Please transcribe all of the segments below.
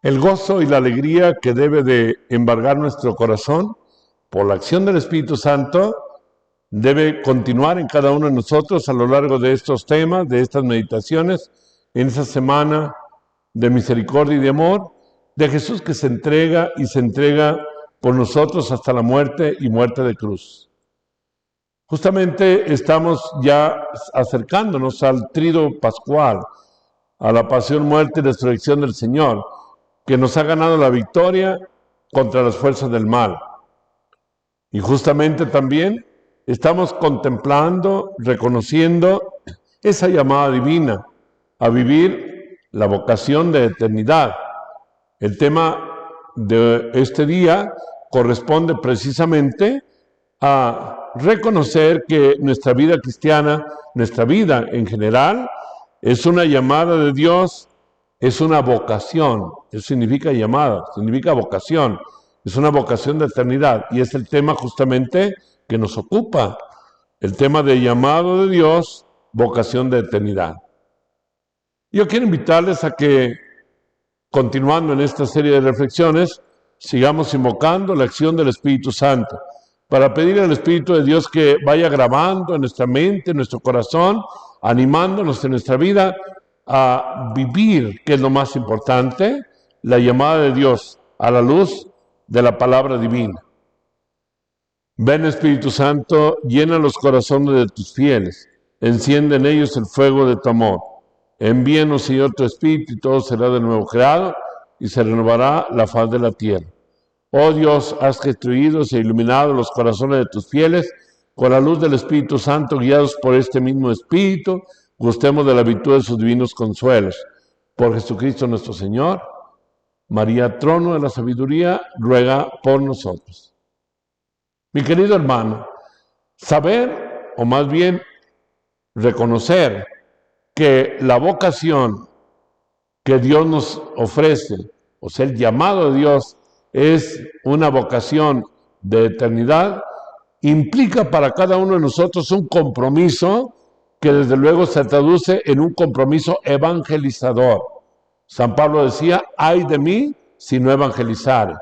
El gozo y la alegría que debe de embargar nuestro corazón por la acción del Espíritu Santo debe continuar en cada uno de nosotros a lo largo de estos temas, de estas meditaciones, en esta semana de misericordia y de amor, de Jesús que se entrega y se entrega por nosotros hasta la muerte y muerte de cruz. Justamente estamos ya acercándonos al tríodo pascual, a la pasión, muerte y resurrección del Señor, que nos ha ganado la victoria contra las fuerzas del mal. Y justamente también estamos contemplando, reconociendo esa llamada divina a vivir la vocación de eternidad. El tema de este día corresponde precisamente a reconocer que nuestra vida cristiana, nuestra vida en general, es una llamada de Dios, es una vocación. Eso significa llamada, significa vocación. Es una vocación de eternidad y es el tema justamente que nos ocupa. El tema de llamado de Dios, vocación de eternidad. Yo quiero invitarles a que, continuando en esta serie de reflexiones, sigamos invocando la acción del Espíritu Santo para pedir al Espíritu de Dios que vaya grabando en nuestra mente, en nuestro corazón, animándonos en nuestra vida a vivir, que es lo más importante, la llamada de Dios a la luz de la palabra divina. Ven, Espíritu Santo, llena los corazones de tus fieles, enciende en ellos el fuego de tu amor. Envíanos, Señor, tu Espíritu y todo será de nuevo creado y se renovará la faz de la tierra. Oh Dios, has destruido e iluminado los corazones de tus fieles con la luz del Espíritu Santo, guiados por este mismo Espíritu, gustemos de la virtud de sus divinos consuelos. Por Jesucristo nuestro Señor. María, trono de la sabiduría, ruega por nosotros. Mi querido hermano, saber, o más bien reconocer, que la vocación que Dios nos ofrece, o sea, el llamado de Dios, es una vocación de eternidad, implica para cada uno de nosotros un compromiso que desde luego se traduce en un compromiso evangelizador. San Pablo decía, ay de mí si no evangelizar.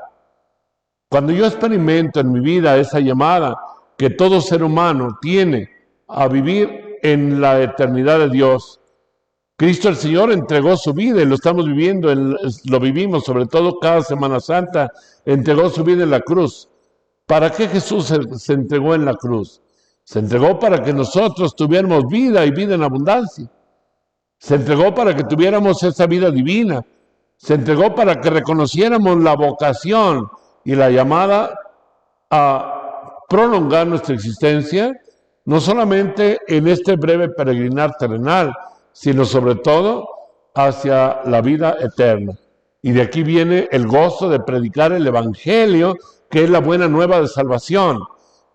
Cuando yo experimento en mi vida esa llamada que todo ser humano tiene a vivir en la eternidad de Dios, Cristo el Señor entregó su vida y lo estamos viviendo, lo vivimos sobre todo cada Semana Santa, entregó su vida en la cruz. ¿Para qué Jesús se entregó en la cruz? Se entregó para que nosotros tuviéramos vida y vida en abundancia. Se entregó para que tuviéramos esa vida divina. Se entregó para que reconociéramos la vocación y la llamada a prolongar nuestra existencia, no solamente en este breve peregrinar terrenal, sino sobre todo hacia la vida eterna. Y de aquí viene el gozo de predicar el Evangelio, que es la buena nueva de salvación.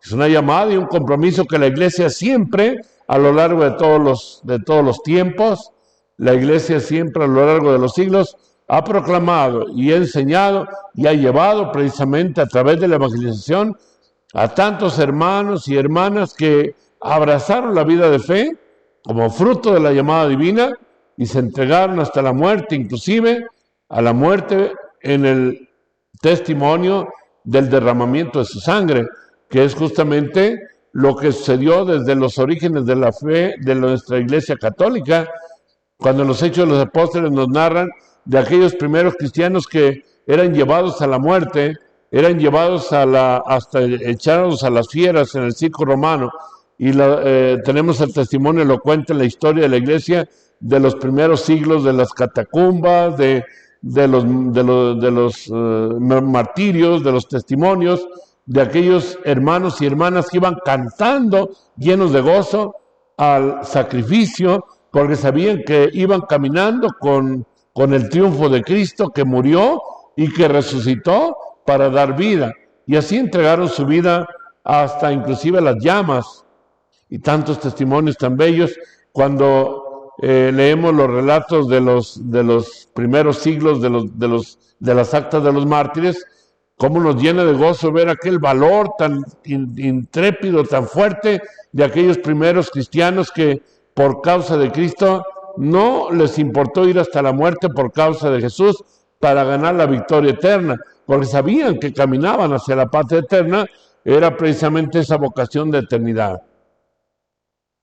Es una llamada y un compromiso que la Iglesia siempre, a lo largo de todos los tiempos, la Iglesia siempre a lo largo de los siglos ha proclamado y ha enseñado y ha llevado precisamente a través de la evangelización a tantos hermanos y hermanas que abrazaron la vida de fe como fruto de la llamada divina y se entregaron hasta la muerte, inclusive a la muerte en el testimonio del derramamiento de su sangre, que es justamente lo que sucedió desde los orígenes de la fe de nuestra Iglesia Católica, cuando los Hechos de los Apóstoles nos narran de aquellos primeros cristianos que eran llevados a la muerte, eran llevados hasta echados a las fieras en el circo romano, y tenemos el testimonio elocuente en la historia de la Iglesia de los primeros siglos, de las catacumbas, de los martirios, de los testimonios de aquellos hermanos y hermanas que iban cantando llenos de gozo al sacrificio, porque sabían que iban caminando con el triunfo de Cristo, que murió y que resucitó para dar vida. Y así entregaron su vida hasta inclusive las llamas. Y tantos testimonios tan bellos cuando leemos los relatos de los primeros siglos de las actas de los mártires, cómo nos llena de gozo ver aquel valor tan intrépido, tan fuerte de aquellos primeros cristianos que por causa de Cristo no les importó ir hasta la muerte por causa de Jesús, para ganar la victoria eterna, porque sabían que caminaban hacia la patria eterna, era precisamente esa vocación de eternidad.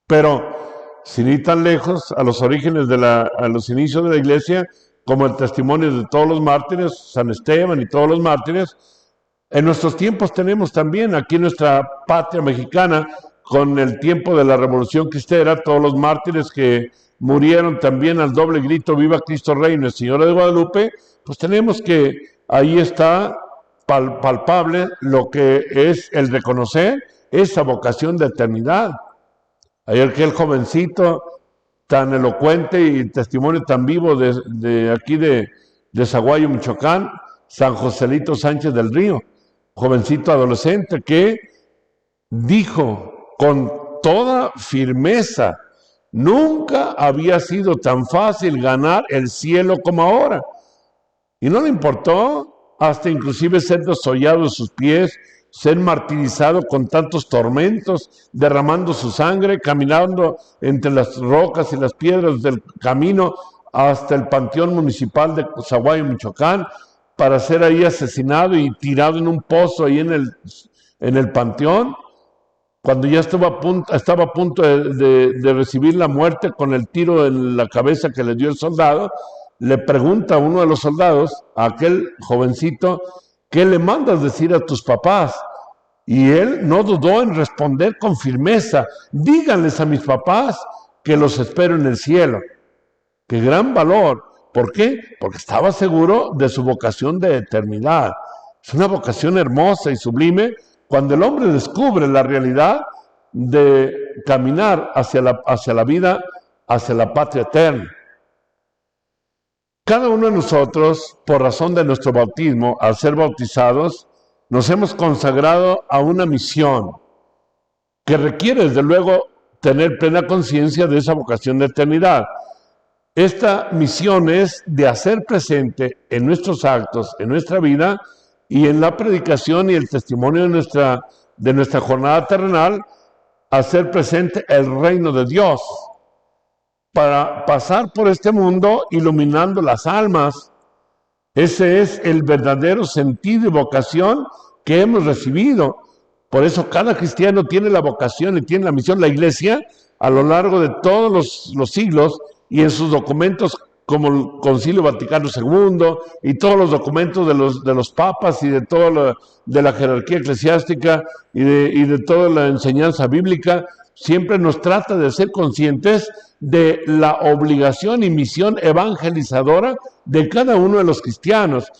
Pero, sin ir tan lejos, a los orígenes a los inicios de la iglesia, como el testimonio de todos los mártires, San Esteban y todos los mártires, en nuestros tiempos tenemos también aquí en nuestra patria mexicana, con el tiempo de la Revolución Cristera, todos los mártires que murieron también al doble grito, viva Cristo Rey, Nuestra Señora de Guadalupe, pues tenemos que ahí está palpable lo que es el reconocer esa vocación de eternidad. Ayer aquel jovencito tan elocuente y testimonio tan vivo de aquí de Zaguayo, Michoacán, San Joselito Sánchez del Río, jovencito adolescente que dijo con toda firmeza, nunca había sido tan fácil ganar el cielo como ahora. Y no le importó hasta inclusive ser desollado de sus pies, ser martirizado con tantos tormentos, derramando su sangre, caminando entre las rocas y las piedras del camino hasta el panteón municipal de Zaguayo, Michoacán, para ser ahí asesinado y tirado en un pozo ahí en el panteón, cuando ya estaba a punto de recibir la muerte con el tiro en la cabeza que le dio el soldado. Le pregunta a uno de los soldados, a aquel jovencito, ¿qué le mandas decir a tus papás? Y él no dudó en responder con firmeza, díganles a mis papás que los espero en el cielo. ¡Qué gran valor! ¿Por qué? Porque estaba seguro de su vocación de eternidad. Es una vocación hermosa y sublime cuando el hombre descubre la realidad de caminar hacia la vida, hacia la patria eterna. Cada uno de nosotros, por razón de nuestro bautismo, al ser bautizados, nos hemos consagrado a una misión que requiere, desde luego, tener plena conciencia de esa vocación de eternidad. Esta misión es de hacer presente en nuestros actos, en nuestra vida y en la predicación y el testimonio de nuestra jornada terrenal, hacer presente el reino de Dios, para pasar por este mundo iluminando las almas. Ese es el verdadero sentido y vocación que hemos recibido. Por eso cada cristiano tiene la vocación y tiene la misión. La Iglesia, a lo largo de todos los siglos y en sus documentos como el Concilio Vaticano II y todos los documentos de los papas y de la jerarquía eclesiástica y de toda la enseñanza bíblica, siempre nos trata de ser conscientes de la obligación y misión evangelizadora de cada uno de los cristianos.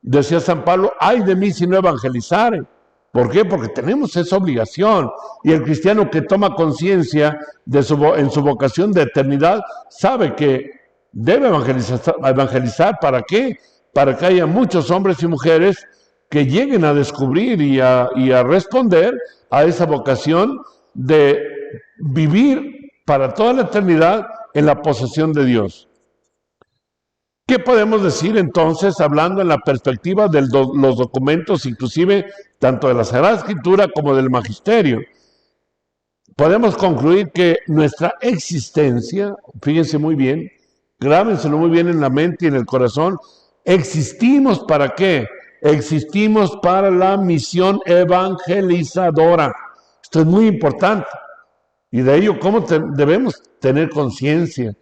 Decía San Pablo, ay de mí si no evangelizare. ¿Por qué? Porque tenemos esa obligación. Y el cristiano que toma conciencia en su vocación de eternidad sabe que debe evangelizar. ¿Para qué? Para que haya muchos hombres y mujeres que lleguen a descubrir y a responder a esa vocación de vivir para toda la eternidad en la posesión de Dios. ¿Qué podemos decir entonces, hablando en la perspectiva de los documentos, inclusive tanto de la Sagrada Escritura como del Magisterio? Podemos concluir que nuestra existencia, fíjense muy bien, grábenselo muy bien en la mente y en el corazón, existimos ¿para qué? Existimos para la misión evangelizadora. Esto es muy importante. Y de ello, ¿cómo debemos tener conciencia?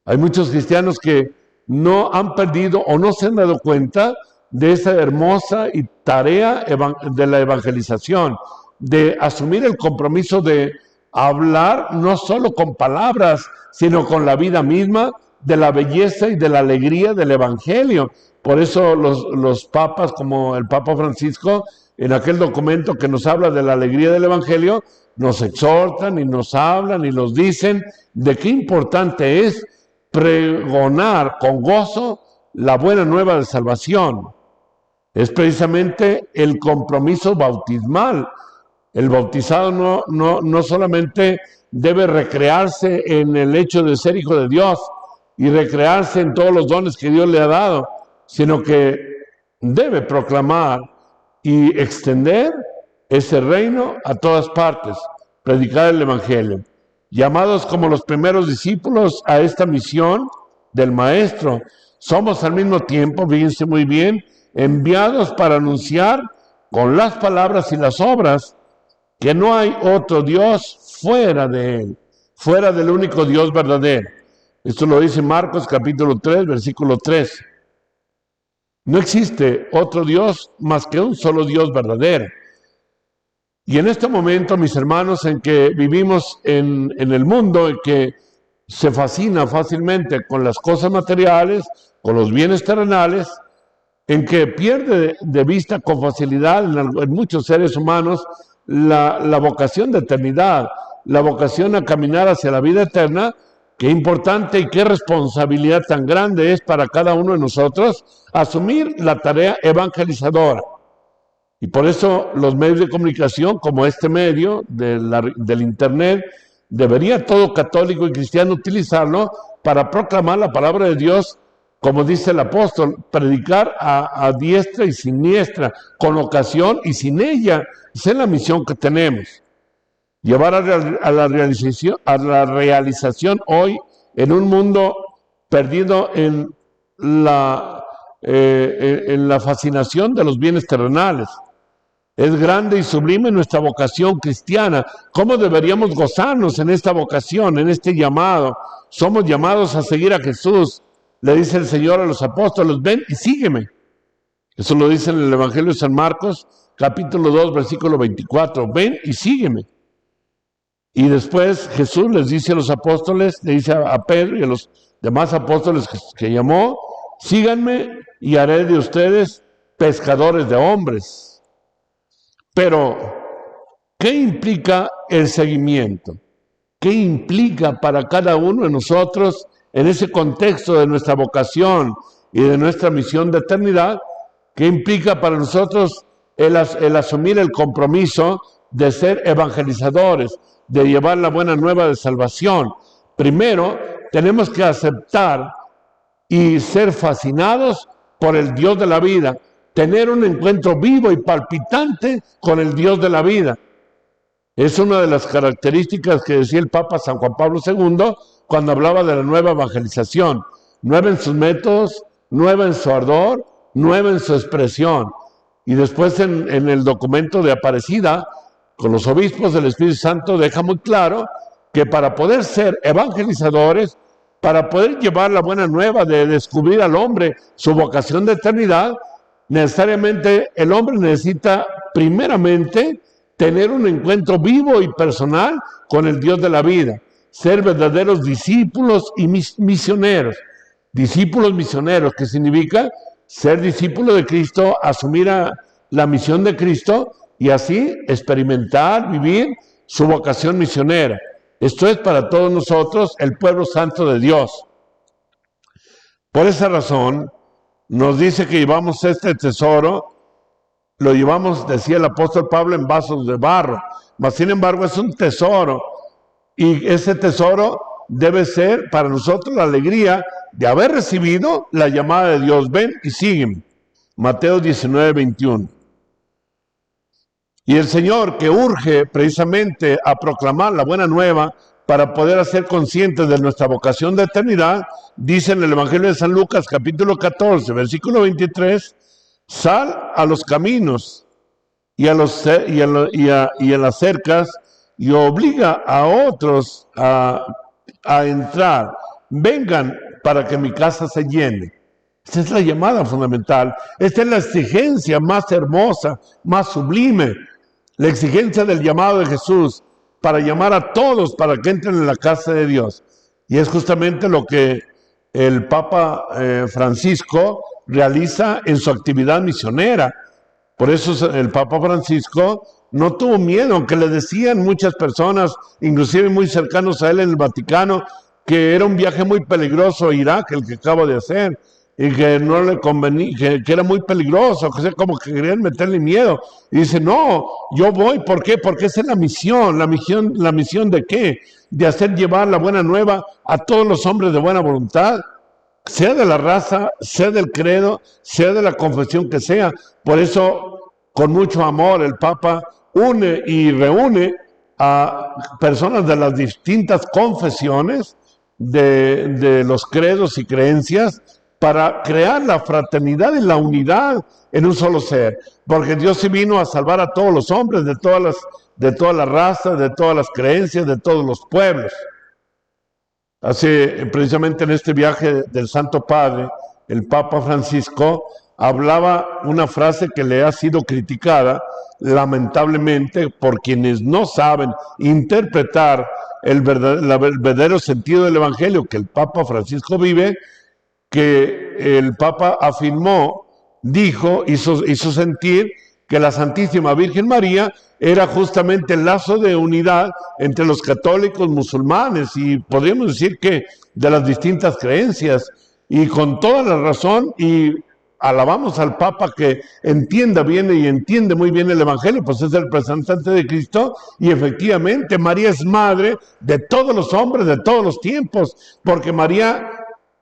Hay muchos cristianos que no han perdido o no se han dado cuenta de esa hermosa y tarea de la evangelización, de asumir el compromiso de hablar no solo con palabras, sino con la vida misma, de la belleza y de la alegría del Evangelio. Por eso los papas, como el Papa Francisco, en aquel documento que nos habla de la alegría del Evangelio, nos exhortan y nos hablan y nos dicen de qué importante es pregonar con gozo la buena nueva de salvación. Es precisamente el compromiso bautismal. El bautizado no solamente debe recrearse en el hecho de ser hijo de Dios y recrearse en todos los dones que Dios le ha dado, sino que debe proclamar y extender ese reino a todas partes, predicar el Evangelio. Llamados como los primeros discípulos a esta misión del Maestro, Somos al mismo tiempo, fíjense muy bien, enviados para anunciar con las palabras y las obras que no hay otro Dios fuera de Él, fuera del único Dios verdadero. Esto lo dice Marcos capítulo 3, versículo 3. No existe otro Dios más que un solo Dios verdadero. Y en este momento, mis hermanos, en que vivimos en el mundo, en que se fascina fácilmente con las cosas materiales, con los bienes terrenales, en que pierde de vista con facilidad en muchos seres humanos la vocación de eternidad, la vocación a caminar hacia la vida eterna. Qué importante y qué responsabilidad tan grande es para cada uno de nosotros asumir la tarea evangelizadora. Y por eso los medios de comunicación, como este medio del Internet, debería todo católico y cristiano utilizarlo para proclamar la palabra de Dios, como dice el apóstol, predicar a diestra y siniestra, con ocasión y sin ella. Esa es la misión que tenemos. Llevar a la realización hoy en un mundo perdido en la fascinación de los bienes terrenales. Es grande y sublime nuestra vocación cristiana. ¿Cómo deberíamos gozarnos en esta vocación, en este llamado? Somos llamados a seguir a Jesús. Le dice el Señor a los apóstoles, ven y sígueme. Eso lo dice en el Evangelio de San Marcos, capítulo 2, versículo 24. Ven y sígueme. Y después Jesús les dice a los apóstoles, le dice a Pedro y a los demás apóstoles que llamó, síganme y haré de ustedes pescadores de hombres. Pero, ¿qué implica el seguimiento? ¿Qué implica para cada uno de nosotros en ese contexto de nuestra vocación y de nuestra misión de eternidad? ¿Qué implica para nosotros el asumir el compromiso de ser evangelizadores, de llevar la buena nueva de salvación? Primero, tenemos que aceptar y ser fascinados por el Dios de la vida, tener un encuentro vivo y palpitante con el Dios de la vida. Es una de las características que decía el Papa San Juan Pablo II cuando hablaba de la nueva evangelización. Nueva en sus métodos, nueva en su ardor, nueva en su expresión. Y después en el documento de Aparecida, con los obispos del Espíritu Santo, deja muy claro que para poder ser evangelizadores, para poder llevar la buena nueva de descubrir al hombre su vocación de eternidad, necesariamente el hombre necesita primeramente tener un encuentro vivo y personal con el Dios de la vida, ser verdaderos discípulos y misioneros. Discípulos misioneros, que significa ser discípulo de Cristo, asumir la misión de Cristo y así experimentar, vivir su vocación misionera. Esto es para todos nosotros el pueblo santo de Dios. Por esa razón, nos dice que llevamos este tesoro, lo llevamos, decía el apóstol Pablo, en vasos de barro, mas sin embargo es un tesoro, y ese tesoro debe ser para nosotros la alegría de haber recibido la llamada de Dios. Ven y sígueme. Mateo 19, 21. Y el Señor, que urge precisamente a proclamar la buena nueva para poder hacer conscientes de nuestra vocación de eternidad, dice en el Evangelio de San Lucas, capítulo 14, versículo 23, sal a los caminos y en las cercas y obliga a otros a entrar. Vengan para que mi casa se llene. Esta es la llamada fundamental. Esta es la exigencia más hermosa, más sublime. La exigencia del llamado de Jesús para llamar a todos para que entren en la casa de Dios. Y es justamente lo que el Papa Francisco realiza en su actividad misionera. Por eso el Papa Francisco no tuvo miedo, aunque le decían muchas personas, inclusive muy cercanos a él en el Vaticano, que era un viaje muy peligroso a Irak, el que acaba de hacer, y que no le convenía, que era muy peligroso, que como que querían meterle miedo. Y dice, no, yo voy, ¿por qué? Porque esa es la misión ¿de qué? De hacer llevar la buena nueva a todos los hombres de buena voluntad, sea de la raza, sea del credo, sea de la confesión que sea. Por eso, con mucho amor, el Papa une y reúne a personas de las distintas confesiones, de los credos y creencias, para crear la fraternidad y la unidad en un solo ser, porque Dios sí vino a salvar a todos los hombres de todas las razas, de todas las creencias, de todos los pueblos. Precisamente en este viaje del Santo Padre, el Papa Francisco hablaba una frase que le ha sido criticada, lamentablemente, por quienes no saben interpretar el verdadero sentido del Evangelio que el Papa Francisco vive, que el Papa hizo sentir que la Santísima Virgen María era justamente el lazo de unidad entre los católicos, musulmanes y podríamos decir que de las distintas creencias, y con toda la razón, y alabamos al Papa que entienda bien y entiende muy bien el Evangelio, pues es el representante de Cristo, y efectivamente María es madre de todos los hombres de todos los tiempos, porque María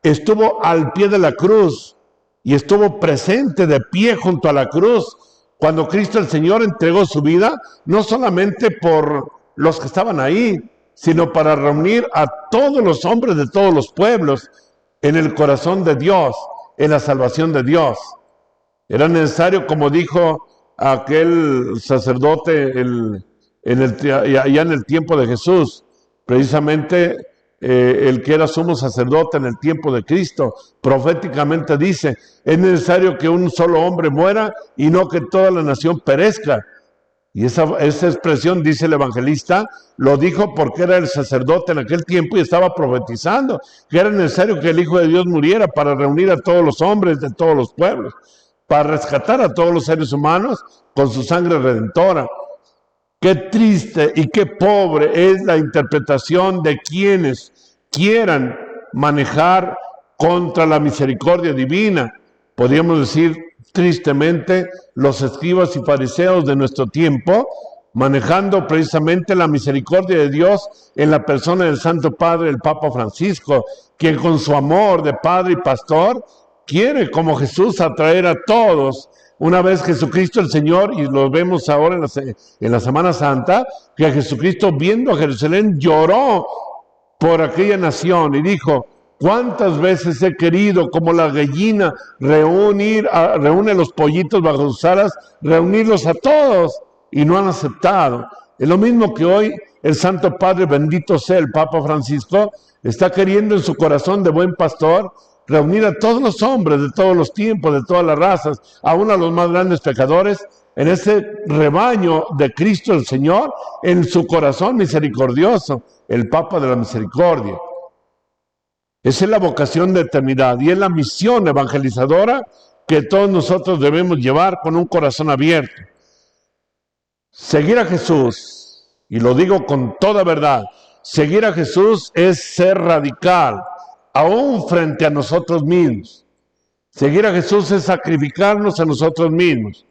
estuvo al pie de la cruz y estuvo presente de pie junto a la cruz cuando Cristo el Señor entregó su vida, no solamente por los que estaban ahí, sino para reunir a todos los hombres de todos los pueblos en el corazón de Dios, en la salvación de Dios. Era necesario, como dijo aquel sacerdote allá en el tiempo de Jesús, precisamente el que era sumo sacerdote en el tiempo de Cristo, proféticamente dice: es necesario que un solo hombre muera y no que toda la nación perezca. Y esa expresión, dice el evangelista, lo dijo porque era el sacerdote en aquel tiempo y estaba profetizando que era necesario que el Hijo de Dios muriera para reunir a todos los hombres de todos los pueblos, para rescatar a todos los seres humanos con su sangre redentora. Qué triste y qué pobre es la interpretación de quienes quieran manejar contra la misericordia divina. Podríamos decir tristemente los escribas y fariseos de nuestro tiempo, manejando precisamente la misericordia de Dios en la persona del Santo Padre, el Papa Francisco, quien con su amor de padre y pastor quiere, como Jesús, atraer a todos. Una vez Jesucristo el Señor, y lo vemos ahora en la Semana Santa, que Jesucristo, viendo a Jerusalén, lloró por aquella nación y dijo: ¿cuántas veces he querido, como la gallina reúne los pollitos bajo sus alas, reunirlos a todos, y no han aceptado? Es lo mismo que hoy el Santo Padre, bendito sea el Papa Francisco, está queriendo en su corazón de buen pastor reunir a todos los hombres de todos los tiempos, de todas las razas, aún a los más grandes pecadores, en ese rebaño de Cristo el Señor, en su corazón misericordioso, el Papa de la Misericordia. Esa es la vocación de eternidad y es la misión evangelizadora que todos nosotros debemos llevar con un corazón abierto. Seguir a Jesús, y lo digo con toda verdad, seguir a Jesús es ser radical, aún frente a nosotros mismos. Seguir a Jesús es sacrificarnos a nosotros mismos.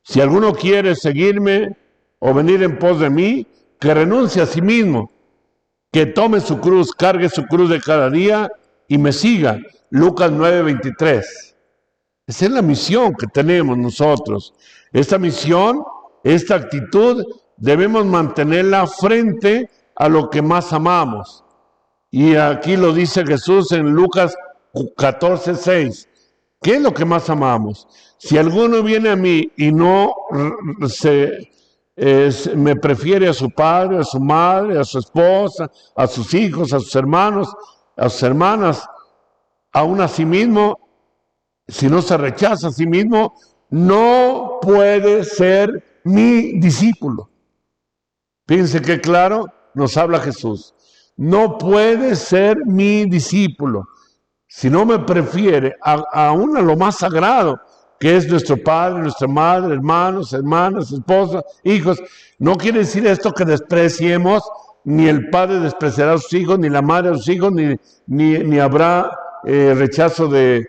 Si alguno quiere seguirme o venir en pos de mí, que renuncie a sí mismo, que tome su cruz, cargue su cruz de cada día y me siga. Lucas 9:23. Esa es la misión que tenemos nosotros. Esta misión, esta actitud, debemos mantenerla frente a lo que más amamos. Y aquí lo dice Jesús en Lucas 14:6. ¿Qué es lo que más amamos? Si alguno viene a mí y no me prefiere a su padre, a su madre, a su esposa, a sus hijos, a sus hermanos, a sus hermanas, aún a sí mismo, si no se rechaza a sí mismo, no puede ser mi discípulo. Fíjense qué claro nos habla Jesús. No puede ser mi discípulo si no me prefiere aún a lo más sagrado, que es nuestro padre, nuestra madre, hermanos, hermanas, esposas, hijos. No quiere decir esto que despreciemos, ni el padre despreciará a sus hijos, ni la madre a sus hijos, ni habrá rechazo de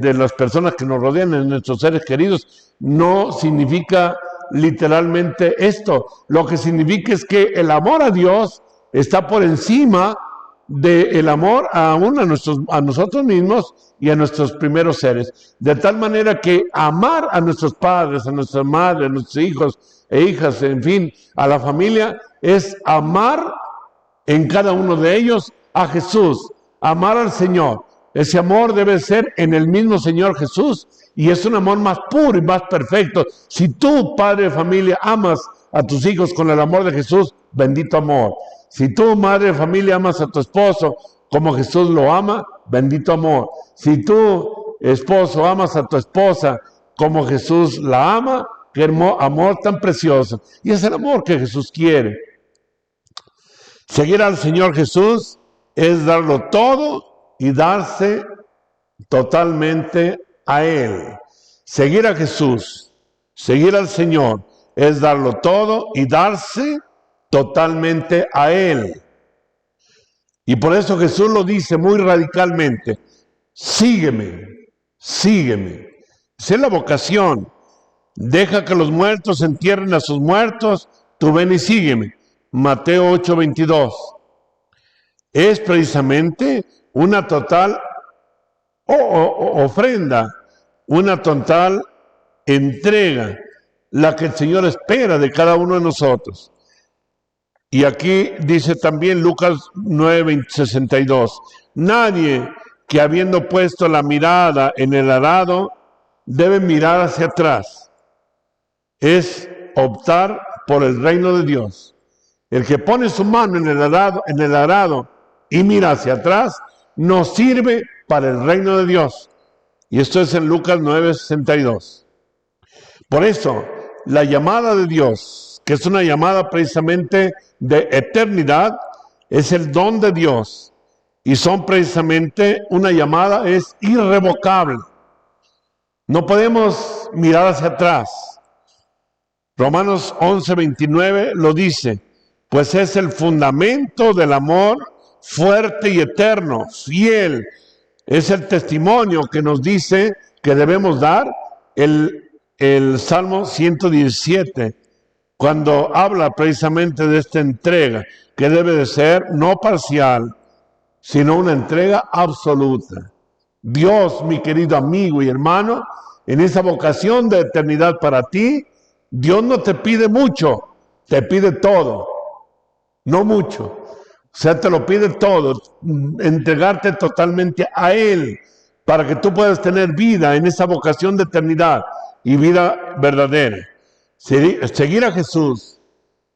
las personas que nos rodean, de nuestros seres queridos. No significa literalmente esto. Lo que significa es que el amor a Dios está por encima del amor aún a nosotros mismos y a nuestros primeros seres. De tal manera que amar a nuestros padres, a nuestras madres, a nuestros hijos e hijas, en fin, a la familia, es amar en cada uno de ellos a Jesús, amar al Señor. Ese amor debe ser en el mismo Señor Jesús y es un amor más puro y más perfecto. Si tú, padre de familia, amas a tus hijos con el amor de Jesús, bendito amor. Si tú, madre de familia, amas a tu esposo como Jesús lo ama, bendito amor. Si tú, esposo, amas a tu esposa como Jesús la ama, qué amor tan precioso. Y es el amor que Jesús quiere. Seguir al Señor Jesús es darlo todo y darse totalmente a Él. Seguir a Jesús, seguir al Señor, es darlo todo y darse totalmente a Él. Y por eso Jesús lo dice muy radicalmente: sígueme, sígueme. Esa es la vocación. Deja que los muertos entierren a sus muertos, tú ven y sígueme. Mateo 8:22. Es precisamente una total ofrenda, una total entrega, la que el Señor espera de cada uno de nosotros. Y aquí dice también Lucas 9:62, nadie que habiendo puesto la mirada en el arado debe mirar hacia atrás. Es optar por el reino de Dios. El que pone su mano en el arado y mira hacia atrás, no sirve para el reino de Dios. Y esto es en Lucas 9:62. Por eso, la llamada de Dios, que es una llamada precisamente de eternidad, es el don de Dios. Y son precisamente una llamada, es irrevocable. No podemos mirar hacia atrás. Romanos 11:29 lo dice, pues es el fundamento del amor fuerte y eterno, fiel. Es el testimonio que nos dice que debemos dar el Salmo 117, cuando habla precisamente de esta entrega, que debe de ser no parcial, sino una entrega absoluta. Dios, mi querido amigo y hermano, en esa vocación de eternidad para ti, Dios no te pide mucho, te pide todo, no mucho. O sea, te lo pide todo, entregarte totalmente a Él, para que tú puedas tener vida en esa vocación de eternidad y vida verdadera. Seguir a Jesús,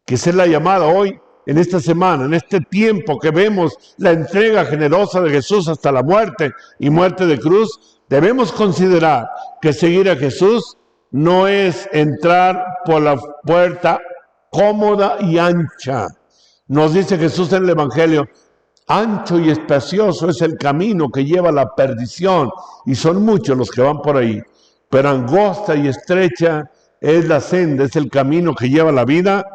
que esa es la llamada hoy, en esta semana, en este tiempo que vemos la entrega generosa de Jesús hasta la muerte y muerte de cruz, debemos considerar que seguir a Jesús no es entrar por la puerta cómoda y ancha. Nos dice Jesús en el Evangelio, ancho y espacioso es el camino que lleva a la perdición, y son muchos los que van por ahí, pero angosta y estrecha es la senda, es el camino que lleva a la vida,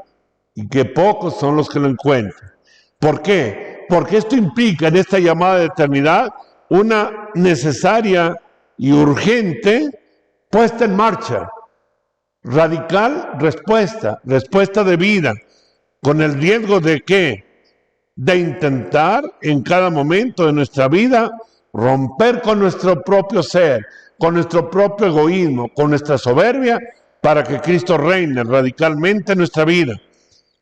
y que pocos son los que lo encuentran. ¿Por qué? Porque esto implica en esta llamada de eternidad una necesaria y urgente puesta en marcha, radical respuesta de vida, con el riesgo de ¿qué? De intentar en cada momento de nuestra vida romper con nuestro propio ser, con nuestro propio egoísmo, con nuestra soberbia, para que Cristo reine radicalmente en nuestra vida.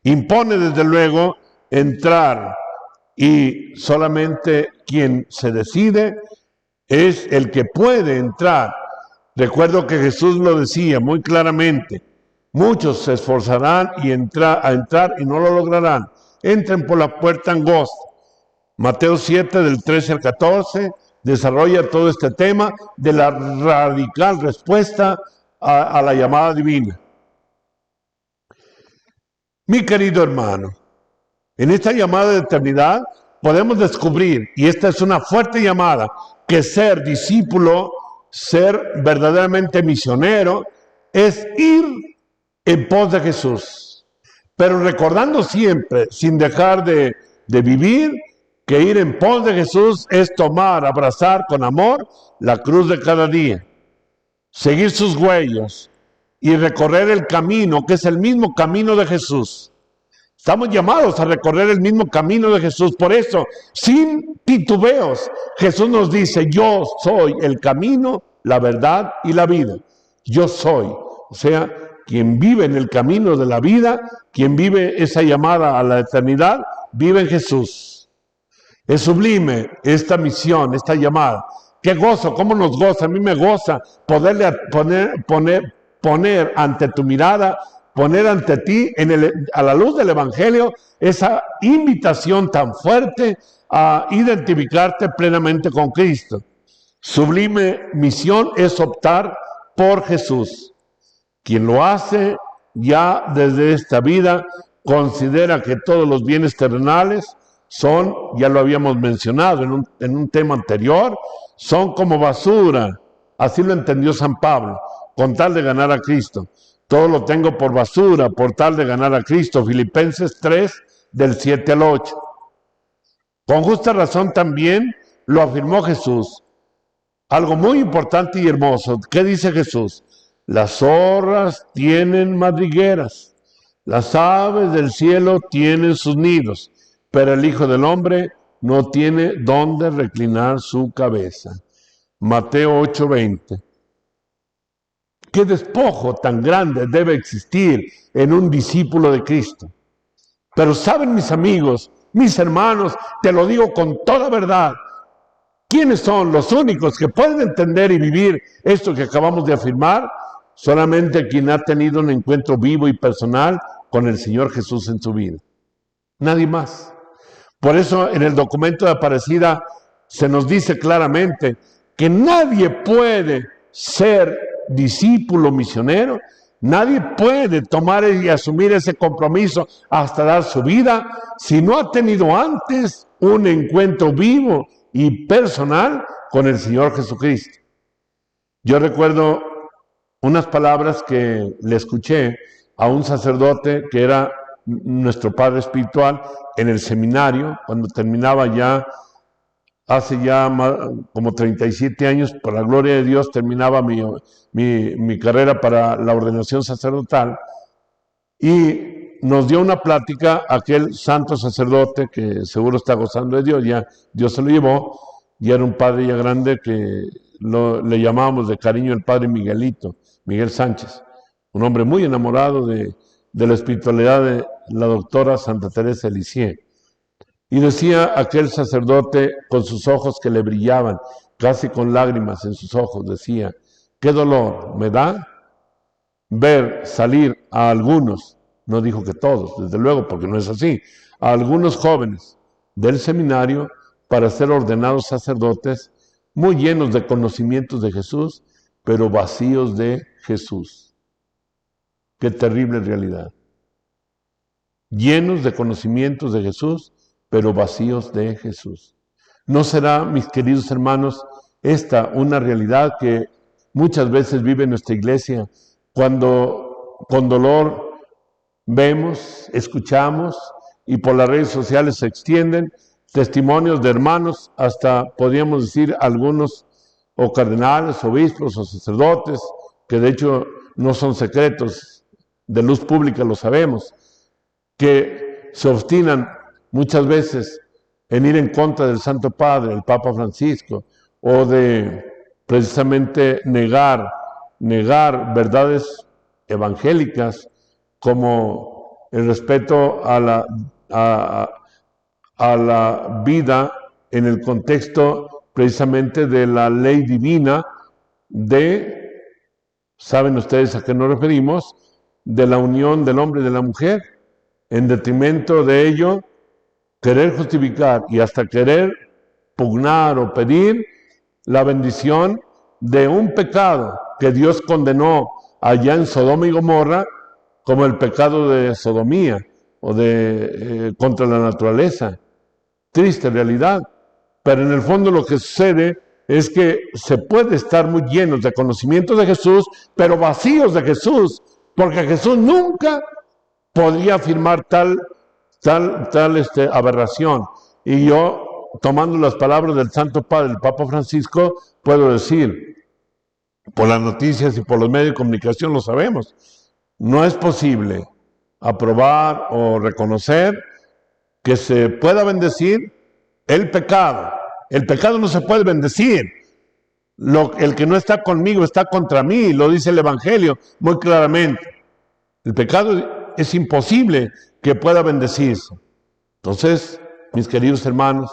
Impone desde luego entrar, y solamente quien se decide es el que puede entrar. Recuerdo que Jesús lo decía muy claramente, muchos se esforzarán a entrar y no lo lograrán. Entren por la puerta angosta. Mateo 7, del 13 al 14, desarrolla todo este tema de la radical respuesta a la llamada divina. Mi querido hermano, en esta llamada de eternidad podemos descubrir, y esta es una fuerte llamada, que ser discípulo, ser verdaderamente misionero, es ir en pos de Jesús. Pero recordando siempre, sin dejar de vivir, que ir en pos de Jesús es tomar, abrazar con amor la cruz de cada día, seguir sus huellas y recorrer el camino, que es el mismo camino de Jesús. Estamos llamados a recorrer el mismo camino de Jesús. Por eso, sin titubeos, Jesús nos dice, yo soy el camino, la verdad y la vida. Yo soy. O sea, quien vive en el camino de la vida, quien vive esa llamada a la eternidad, vive en Jesús. Es sublime esta misión, esta llamada. Qué gozo, cómo nos goza. A mí me goza poderle poner ante tu mirada, poner ante ti, a la luz del Evangelio, esa invitación tan fuerte a identificarte plenamente con Cristo. Sublime misión es optar por Jesús. Quien lo hace ya desde esta vida considera que todos los bienes terrenales son, ya lo habíamos mencionado en un tema anterior, son como basura. Así lo entendió San Pablo, con tal de ganar a Cristo. Todo lo tengo por basura, por tal de ganar a Cristo. Filipenses 3, del 7 al 8. Con justa razón también lo afirmó Jesús. Algo muy importante y hermoso. ¿Qué dice Jesús? Las zorras tienen madrigueras, las aves del cielo tienen sus nidos, pero el Hijo del Hombre no tiene dónde reclinar su cabeza. Mateo 8:20. ¿Qué despojo tan grande debe existir en un discípulo de Cristo? Pero saben, mis amigos, mis hermanos, te lo digo con toda verdad, ¿quiénes son los únicos que pueden entender y vivir esto que acabamos de afirmar? Solamente quien ha tenido un encuentro vivo y personal con el Señor Jesús en su vida. Nadie más. Por eso en el documento de Aparecida se nos dice claramente que nadie puede ser discípulo misionero, nadie puede tomar y asumir ese compromiso hasta dar su vida si no ha tenido antes un encuentro vivo y personal con el Señor Jesucristo. Yo recuerdo unas palabras que le escuché a un sacerdote que era nuestro padre espiritual en el seminario, cuando terminaba ya, hace ya como 37 años, por la gloria de Dios, terminaba mi carrera para la ordenación sacerdotal, y nos dio una plática aquel santo sacerdote que seguro está gozando de Dios, ya Dios se lo llevó, y era un padre ya grande que le llamábamos de cariño el padre Miguelito, Miguel Sánchez, un hombre muy enamorado de la espiritualidad de la doctora Santa Teresa de Lisieux. Y decía aquel sacerdote con sus ojos que le brillaban, casi con lágrimas en sus ojos, decía, qué dolor me da ver salir a algunos, no dijo que todos, desde luego, porque no es así, a algunos jóvenes del seminario para ser ordenados sacerdotes, muy llenos de conocimientos de Jesús, pero vacíos de Jesús. Qué terrible realidad. Llenos de conocimientos de Jesús, pero vacíos de Jesús. ¿No será, mis queridos hermanos, esta una realidad que muchas veces vive nuestra iglesia cuando con dolor vemos, escuchamos y por las redes sociales se extienden testimonios de hermanos, hasta podríamos decir algunos o cardenales, obispos o sacerdotes, que de hecho no son secretos, de luz pública lo sabemos, que se obstinan muchas veces en ir en contra del Santo Padre, el Papa Francisco, o de precisamente negar verdades evangélicas como el respeto a la vida en el contexto precisamente de la ley divina ¿saben ustedes a qué nos referimos? De la unión del hombre y de la mujer. En detrimento de ello, querer justificar y hasta querer pugnar o pedir la bendición de un pecado que Dios condenó allá en Sodoma y Gomorra como el pecado de sodomía o de contra la naturaleza. Triste realidad, pero en el fondo lo que sucede es que se puede estar muy llenos de conocimiento de Jesús, pero vacíos de Jesús, porque Jesús nunca podría afirmar tal aberración. Y yo, tomando las palabras del Santo Padre, el Papa Francisco, puedo decir, por las noticias y por los medios de comunicación lo sabemos, no es posible aprobar o reconocer que se pueda bendecir el pecado. El pecado no se puede bendecir. El que no está conmigo está contra mí, lo dice el Evangelio muy claramente. El pecado es imposible que pueda bendecirse. Entonces, mis queridos hermanos,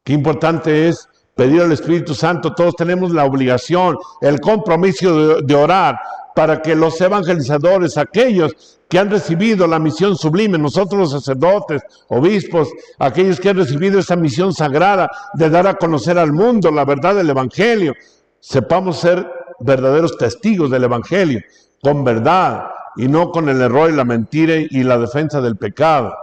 Qué importante es pedir al Espíritu Santo. Todos tenemos la obligación, el compromiso de orar para que los evangelizadores, aquellos que han recibido la misión sublime, nosotros los sacerdotes, obispos, aquellos que han recibido esa misión sagrada de dar a conocer al mundo la verdad del Evangelio, sepamos ser verdaderos testigos del Evangelio, con verdad y no con el error y la mentira y la defensa del pecado.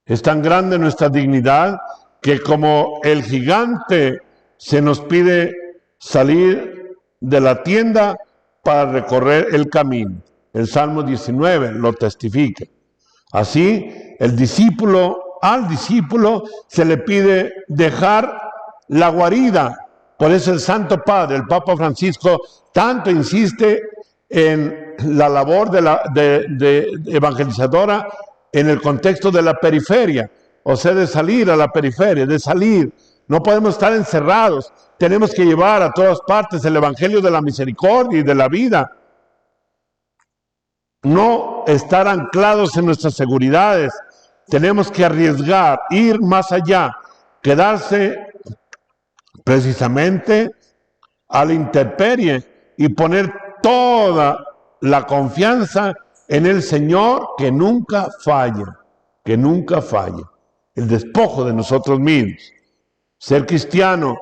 Es tan grande nuestra dignidad que como el gigante se nos pide salir de la tienda para recorrer el camino. El Salmo 19 lo testifica. Así, al discípulo se le pide dejar la guarida. Por eso el Santo Padre, el Papa Francisco, tanto insiste en la labor de evangelizadora en el contexto de la periferia, o sea, de salir a la periferia, de salir. No podemos estar encerrados. Tenemos que llevar a todas partes el Evangelio de la misericordia y de la vida. No estar anclados en nuestras seguridades. Tenemos que arriesgar, ir más allá, quedarse precisamente a la intemperie y poner toda la confianza en el Señor que nunca falla, que nunca falla. El despojo de nosotros mismos. Ser cristiano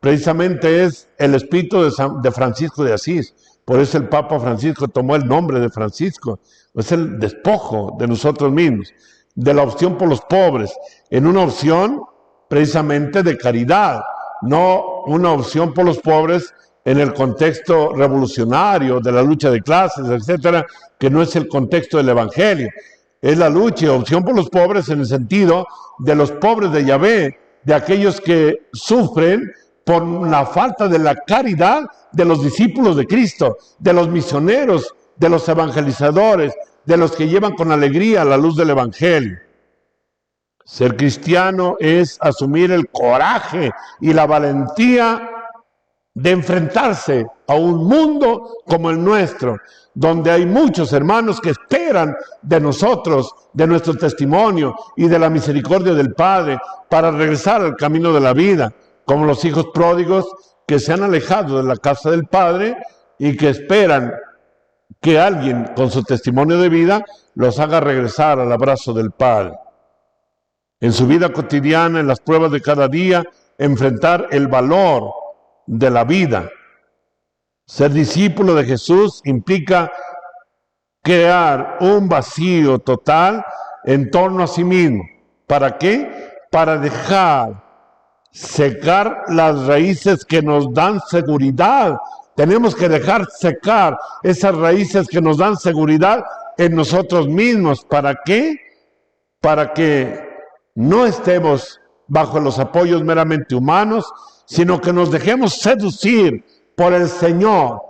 precisamente es el espíritu de Francisco de Asís. Por eso el Papa Francisco tomó el nombre de Francisco. Es el despojo de nosotros mismos, de la opción por los pobres, en una opción precisamente de caridad, no una opción por los pobres en el contexto revolucionario de la lucha de clases, etcétera, que no es el contexto del Evangelio. Es la lucha y opción por los pobres en el sentido de los pobres de Yahvé, de aquellos que sufren por la falta de la caridad de los discípulos de Cristo, de los misioneros, de los evangelizadores, de los que llevan con alegría la luz del Evangelio. Ser cristiano es asumir el coraje y la valentía de enfrentarse a un mundo como el nuestro, donde hay muchos hermanos que esperan de nosotros, de nuestro testimonio y de la misericordia del Padre para regresar al camino de la vida, como los hijos pródigos que se han alejado de la casa del Padre y que esperan que alguien con su testimonio de vida los haga regresar al abrazo del Padre. En su vida cotidiana, en las pruebas de cada día, enfrentar el valor de la vida. Ser discípulo de Jesús implica crear un vacío total en torno a sí mismo. ¿Para qué? Para dejar secar las raíces que nos dan seguridad. Tenemos que dejar secar esas raíces que nos dan seguridad en nosotros mismos. ¿Para qué? Para que no estemos bajo los apoyos meramente humanos, sino que nos dejemos seducir por el Señor,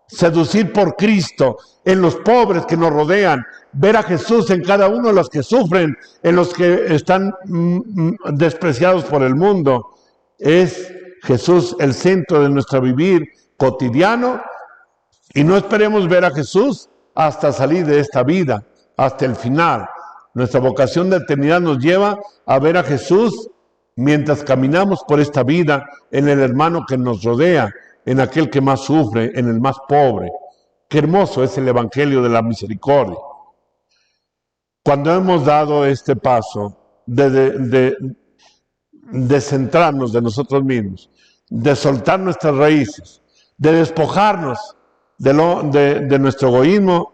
seducir por Cristo, en los pobres que nos rodean, ver a Jesús en cada uno de los que sufren, en los que están despreciados por el mundo. Es Jesús el centro de nuestro vivir cotidiano y no esperemos ver a Jesús hasta salir de esta vida, hasta el final. Nuestra vocación de eternidad nos lleva a ver a Jesús mientras caminamos por esta vida, en el hermano que nos rodea, en aquel que más sufre, en el más pobre. Qué hermoso es el Evangelio de la misericordia. Cuando hemos dado este paso de centrarnos de nosotros mismos, de soltar nuestras raíces, de despojarnos de nuestro egoísmo,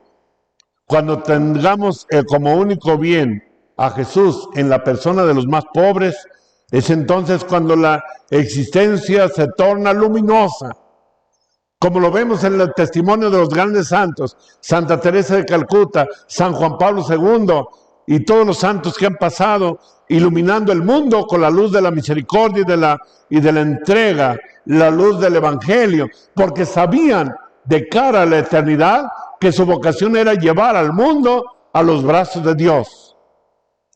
cuando tengamos como único bien a Jesús en la persona de los más pobres, es entonces cuando la existencia se torna luminosa. Como lo vemos en el testimonio de los grandes santos, Santa Teresa de Calcuta, San Juan Pablo II y todos los santos que han pasado iluminando el mundo con la luz de la misericordia y de la entrega, la luz del Evangelio, porque sabían de cara a la eternidad que su vocación era llevar al mundo a los brazos de Dios.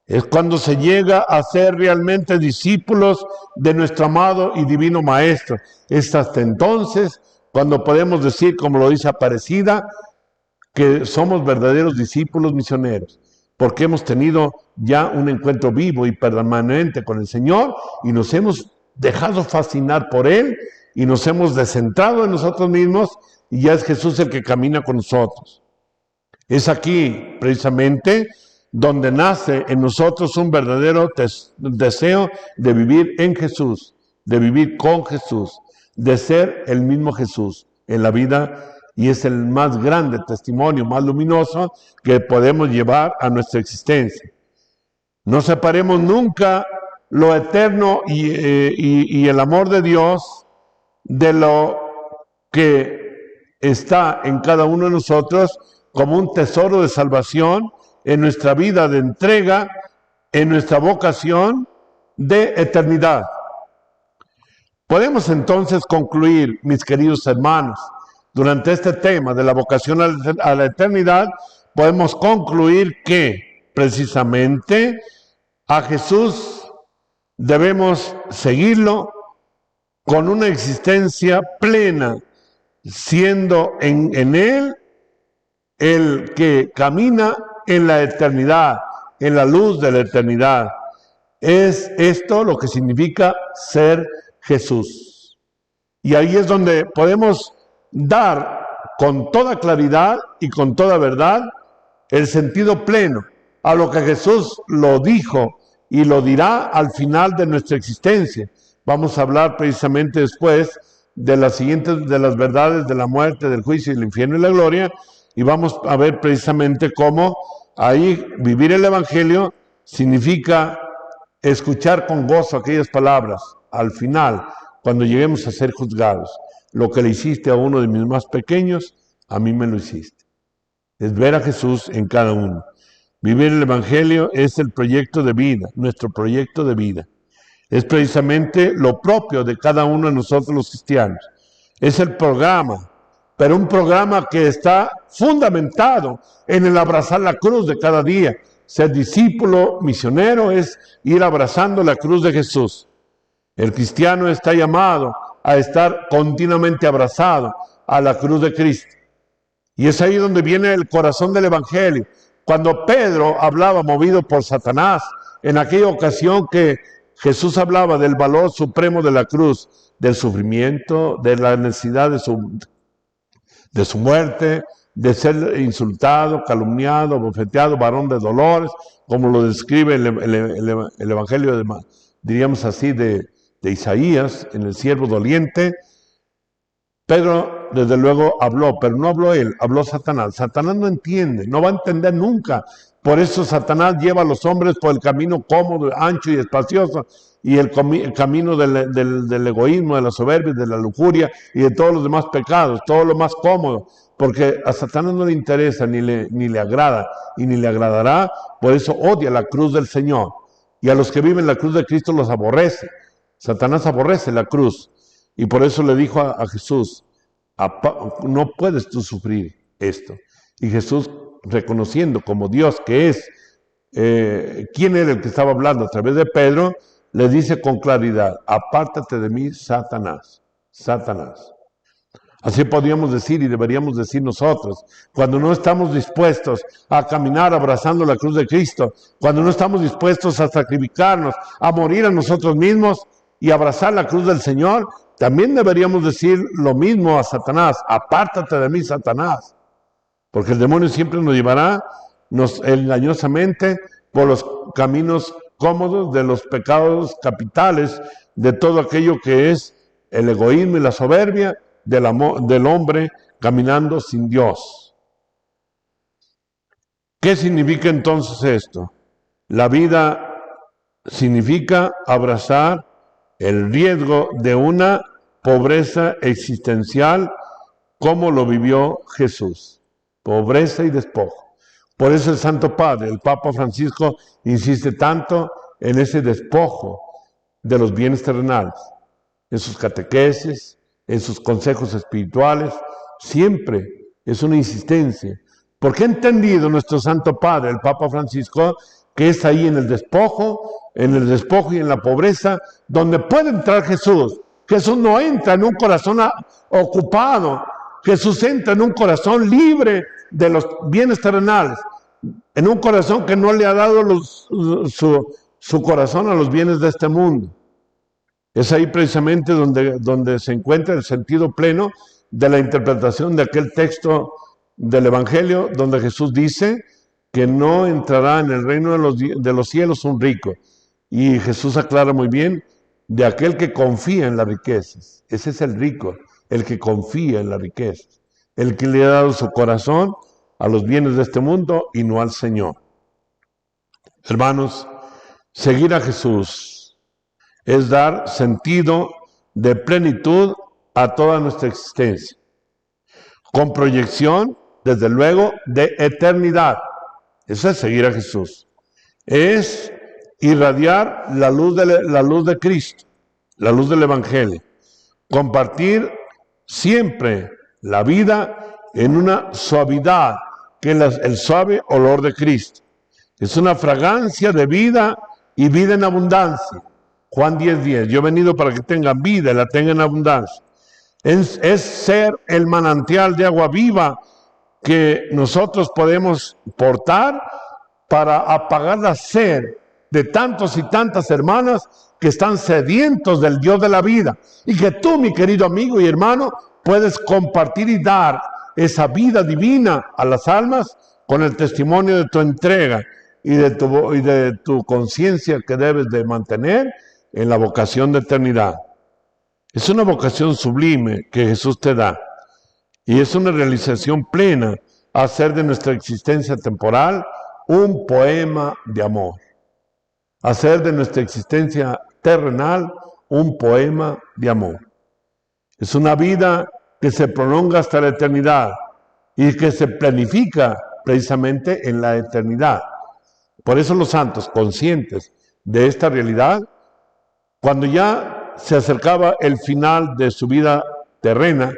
Es cuando se llega a ser realmente discípulos de nuestro amado y divino Maestro. Es hasta entonces cuando podemos decir, como lo dice Aparecida, que somos verdaderos discípulos misioneros. porque hemos tenido ya un encuentro vivo y permanente con el Señor y nos hemos dejado fascinar por Él y nos hemos descentrado en nosotros mismos y ya es Jesús el que camina con nosotros. Es aquí precisamente donde nace en nosotros un verdadero deseo de vivir en Jesús, de vivir con Jesús, de ser el mismo Jesús en la vida, y es el más grande testimonio, más luminoso que podemos llevar a nuestra existencia. No separemos nunca lo eterno y el amor de Dios de lo que está en cada uno de nosotros como un tesoro de salvación en nuestra vida de entrega, en nuestra vocación de eternidad. Podemos entonces concluir, mis queridos hermanos, durante este tema de la vocación a la eternidad, podemos concluir que precisamente a Jesús debemos seguirlo con una existencia plena, siendo en Él el que camina en la eternidad, en la luz de la eternidad. Es esto lo que significa ser Jesús. Y ahí es donde podemos dar con toda claridad y con toda verdad el sentido pleno a lo que Jesús lo dijo y lo dirá al final de nuestra existencia. Vamos a hablar precisamente después de las siguientes, de las verdades de la muerte, del juicio, del infierno y la gloria, y vamos a ver precisamente cómo ahí vivir el Evangelio significa escuchar con gozo aquellas palabras al final, cuando lleguemos a ser juzgados. Lo que le hiciste a uno de mis más pequeños, a mí me lo hiciste. Es ver a Jesús en cada uno. Vivir el Evangelio es el proyecto de vida, nuestro proyecto de vida. Es precisamente lo propio de cada uno de nosotros los cristianos. Es el programa, pero un programa que está fundamentado en el abrazar la cruz de cada día. Ser discípulo misionero es ir abrazando la cruz de Jesús. El cristiano está llamado a estar continuamente abrazado a la cruz de Cristo. Y es ahí donde viene el corazón del Evangelio. Cuando Pedro hablaba movido por Satanás, en aquella ocasión que Jesús hablaba del valor supremo de la cruz, del sufrimiento, de la necesidad de su muerte, de ser insultado, calumniado, bofeteado, varón de dolores, como lo describe el Evangelio, diríamos así, de Isaías, en el siervo doliente. Pedro, desde luego, habló, pero no habló él, habló Satanás. Satanás no entiende, no va a entender nunca. Por eso Satanás lleva a los hombres por el camino cómodo, ancho y espacioso, y el camino del egoísmo, de la soberbia, de la lujuria y de todos los demás pecados, todo lo más cómodo, porque a Satanás no le interesa, ni le agrada, y ni le agradará. Por eso odia la cruz del Señor, y a los que viven la cruz de Cristo los aborrece. Satanás aborrece la cruz, y por eso le dijo a Jesús, no puedes tú sufrir esto. Y Jesús, reconociendo como Dios que es, quién era el que estaba hablando a través de Pedro, le dice con claridad, apártate de mí, Satanás, Satanás. Así podríamos decir y deberíamos decir nosotros, cuando no estamos dispuestos a caminar abrazando la cruz de Cristo, cuando no estamos dispuestos a sacrificarnos, a morir a nosotros mismos y abrazar la cruz del Señor, también deberíamos decir lo mismo a Satanás, apártate de mí, Satanás. Porque el demonio siempre nos llevará engañosamente por los caminos cómodos de los pecados capitales, de todo aquello que es el egoísmo y la soberbia del hombre caminando sin Dios. ¿Qué significa entonces esto? La vida significa abrazar el riesgo de una pobreza existencial como lo vivió Jesús. Pobreza y despojo. Por eso el Santo Padre, el Papa Francisco, insiste tanto en ese despojo de los bienes terrenales. En sus catequesis, en sus consejos espirituales, siempre es una insistencia. Porque ha entendido nuestro Santo Padre, el Papa Francisco, que es ahí en el despojo y en la pobreza, donde puede entrar Jesús. Jesús no entra en un corazón ocupado. Jesús entra en un corazón libre de los bienes terrenales. en un corazón que no le ha dado su corazón a los bienes de este mundo. Es ahí precisamente donde se encuentra el sentido pleno de la interpretación de aquel texto del Evangelio, donde Jesús dice que no entrará en el reino de los cielos un rico. Y Jesús aclara muy bien, de aquel que confía en las riquezas. Ese es el rico, el que confía en las riquezas, el que le ha dado su corazón a los bienes de este mundo y no al Señor. Hermanos, seguir a Jesús es dar sentido de plenitud a toda nuestra existencia, con proyección, desde luego, de eternidad. Eso es seguir a Jesús. Es irradiar la luz de Cristo, la luz del Evangelio. Compartir siempre la vida en una suavidad, que es el suave olor de Cristo. Es una fragancia de vida y vida en abundancia. Juan 10:10, yo he venido para que tengan vida y la tengan en abundancia. Es ser el manantial de agua viva que nosotros podemos portar para apagar la sed de tantos y tantas hermanas que están sedientos del Dios de la vida, y que tú, mi querido amigo y hermano, puedes compartir y dar esa vida divina a las almas con el testimonio de tu entrega y de tu conciencia que debes de mantener en la vocación de eternidad. Es una vocación sublime que Jesús te da, y es una realización plena hacer de nuestra existencia temporal un poema de amor. Hacer de nuestra existencia terrenal un poema de amor. Es una vida que se prolonga hasta la eternidad y que se planifica precisamente en la eternidad. Por eso los santos, conscientes de esta realidad, cuando ya se acercaba el final de su vida terrena,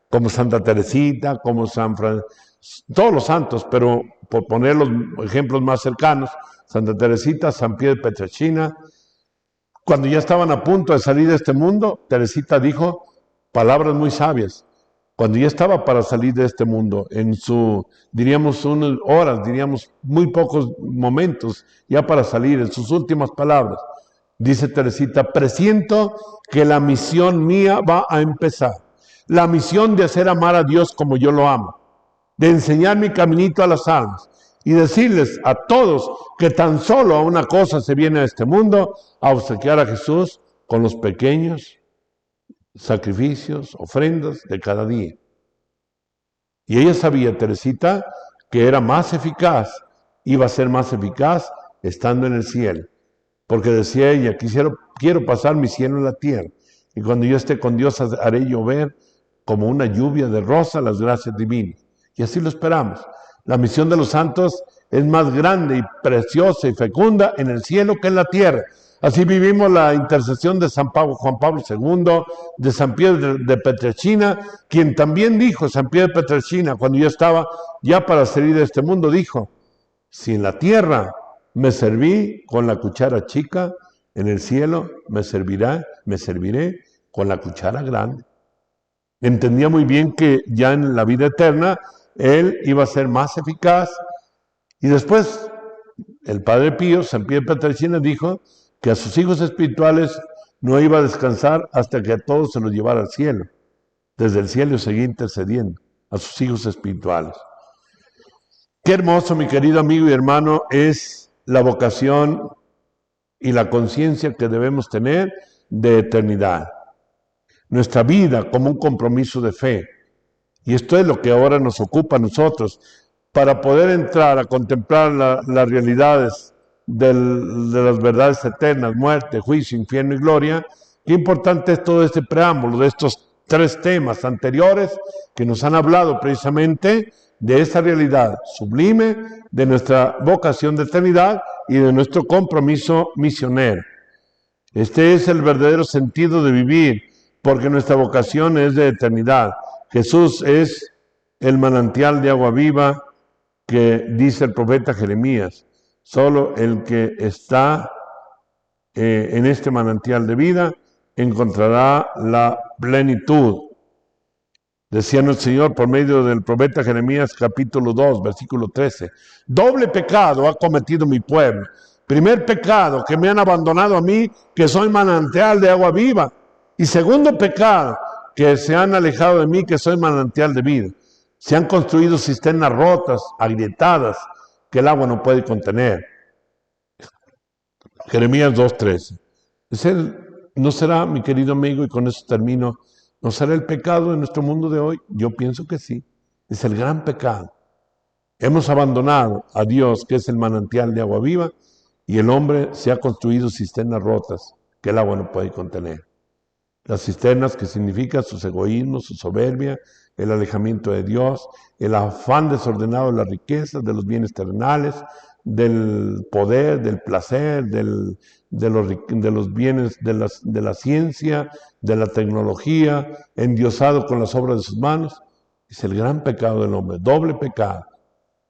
como Santa Teresita, como San Francisco, todos los santos, pero por poner los ejemplos más cercanos, Santa Teresita, San Pío de Pietrelcina, cuando ya estaban a punto de salir de este mundo, Teresita dijo palabras muy sabias. Cuando ya estaba para salir de este mundo, en diríamos unas horas, diríamos muy pocos momentos, ya para salir, en sus últimas palabras, dice Teresita, presiento que la misión mía va a empezar. La misión de hacer amar a Dios como yo lo amo, de enseñar mi caminito a las almas y decirles a todos que tan solo a una cosa se viene a este mundo, a obsequiar a Jesús con los pequeños sacrificios, ofrendas de cada día. Y ella sabía, Teresita, que era más eficaz, iba a ser más eficaz estando en el cielo. Porque decía ella, quiero pasar mi cielo en la tierra. Y cuando yo esté con Dios haré llover como una lluvia de rosa las gracias divinas. Y así lo esperamos. La misión de los santos es más grande y preciosa y fecunda en el cielo que en la tierra. Así vivimos la intercesión de Juan Pablo II, de San Pío de Pietrelcina, quien también dijo, San Pío de Pietrelcina, cuando yo estaba ya para salir de este mundo, dijo, si en la tierra me serví con la cuchara chica, en el cielo me serviré con la cuchara grande. Entendía muy bien que ya en la vida eterna él iba a ser más eficaz. Y después el Padre Pío, San Pío de Pietrelcina, dijo que a sus hijos espirituales no iba a descansar hasta que a todos se los llevara al cielo. Desde el cielo seguía intercediendo a sus hijos espirituales. Qué hermoso, mi querido amigo y hermano, es la vocación y la conciencia que debemos tener de eternidad. Nuestra vida como un compromiso de fe. Y esto es lo que ahora nos ocupa a nosotros, para poder entrar a contemplar las realidades de las verdades eternas, muerte, juicio, infierno y gloria. Qué importante es todo este preámbulo de estos 3 temas anteriores que nos han hablado precisamente de esa realidad sublime, de nuestra vocación de eternidad y de nuestro compromiso misionero. Este es el verdadero sentido de vivir, porque nuestra vocación es de eternidad. Jesús es el manantial de agua viva que dice el profeta Jeremías. Solo el que está en este manantial de vida encontrará la plenitud. Decía nuestro Señor por medio del profeta Jeremías capítulo 2, versículo 13. Doble pecado ha cometido mi pueblo. Primer pecado, que me han abandonado a mí, que soy manantial de agua viva. Y segundo pecado, que se han alejado de mí, que soy manantial de vida. Se han construido cisternas rotas, agrietadas, que el agua no puede contener. Jeremías 2:13. ¿No será, mi querido amigo, y con eso termino, no será el pecado de nuestro mundo de hoy? Yo pienso que sí. Es el gran pecado. Hemos abandonado a Dios, que es el manantial de agua viva, y el hombre se ha construido cisternas rotas que el agua no puede contener. Las cisternas, que significan sus egoísmos, su soberbia, el alejamiento de Dios, el afán desordenado de las riquezas, de los bienes terrenales, del poder, del placer, de los bienes de la ciencia, de la tecnología, endiosado con las obras de sus manos. Es el gran pecado del hombre, doble pecado.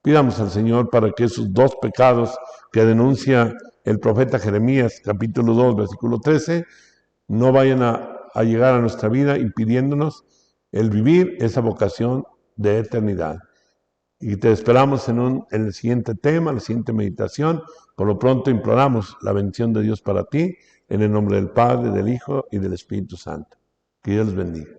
Pidamos al Señor para que esos dos pecados que denuncia el profeta Jeremías, capítulo 2, versículo 13, no vayan a llegar a nuestra vida impidiéndonos el vivir esa vocación de eternidad. Y te esperamos en el siguiente tema, la siguiente meditación. Por lo pronto imploramos la bendición de Dios para ti, en el nombre del Padre, del Hijo y del Espíritu Santo. Que Dios les bendiga.